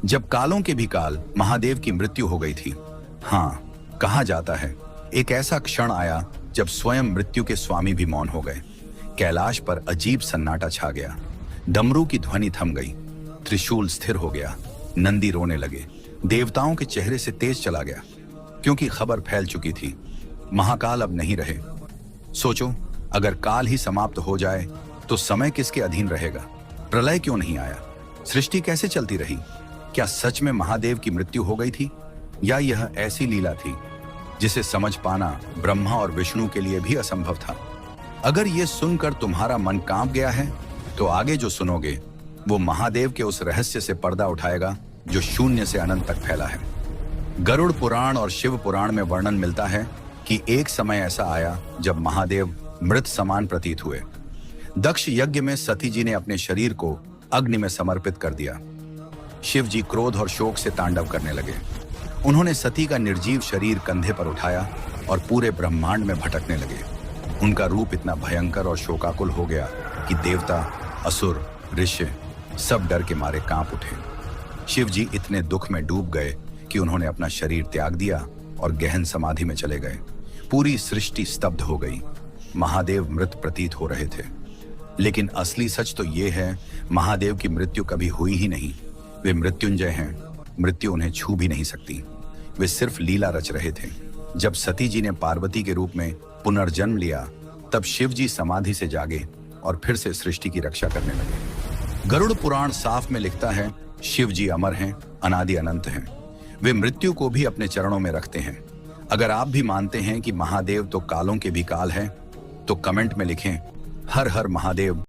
जब कालों के भी काल महादेव की मृत्यु हो गई थी। हाँ, कहा जाता है एक ऐसा क्षण आया जब स्वयं मृत्यु के स्वामी भी मौन हो गए। कैलाश पर अजीब सन्नाटा छा गया। डमरू की ध्वनि थम गई, त्रिशूल स्थिर हो गया, नंदी रोने लगे, देवताओं के चेहरे से तेज चला गया, क्योंकि खबर फैल चुकी थी, महाकाल अब नहीं रहे। सोचो, अगर काल ही समाप्त हो जाए तो समय किसके अधीन रहेगा? प्रलय क्यों नहीं आया? सृष्टि कैसे चलती रही? क्या सच में महादेव की मृत्यु हो गई थी, या यह ऐसी लीला थी जिसे समझ पाना ब्रह्मा और विष्णु के लिए भी असंभव था? अगर यह सुनकर तुम्हारा मन कांप गया है तो आगे जो सुनोगे वो महादेव के उस रहस्य से पर्दा उठाएगा जो शून्य से अनंत तक फैला है। गरुड़ पुराण और शिव पुराण में वर्णन मिलता है कि एक समय ऐसा आया जब महादेव मृत समान प्रतीत हुए। दक्ष यज्ञ में सती जी ने अपने शरीर को अग्नि में समर्पित कर दिया। शिव जी क्रोध और शोक से तांडव करने लगे। उन्होंने सती का निर्जीव शरीर कंधे पर उठाया और पूरे ब्रह्मांड में भटकने लगे। उनका रूप इतना भयंकर और शोकाकुल हो गया कि देवता, असुर, ऋषि सब डर के मारे कांप उठे। शिव जी इतने दुख में डूब गए कि उन्होंने अपना शरीर त्याग दिया और गहन समाधि में चले गए। पूरी सृष्टि स्तब्ध हो गई। महादेव मृत प्रतीत हो रहे थे, लेकिन असली सच तो ये है, महादेव की मृत्यु कभी हुई ही नहीं। वे मृत्युंजय हैं, मृत्यु उन्हें छू भी नहीं सकती। वे सिर्फ लीला रच रहे थे। जब सती जी ने पार्वती के रूप में पुनर्जन्म लिया, तब शिव जी समाधि से जागे और फिर से सृष्टि की रक्षा करने लगे। गरुड़ पुराण साफ में लिखता है, शिव जी अमर हैं, अनादि अनंत हैं। वे मृत्यु को भी अपने चरणों में रखते हैं। अगर आप भी मानते हैं कि महादेव तो कालों के भी काल हैं, तो कमेंट में लिखें, हर हर महादेव।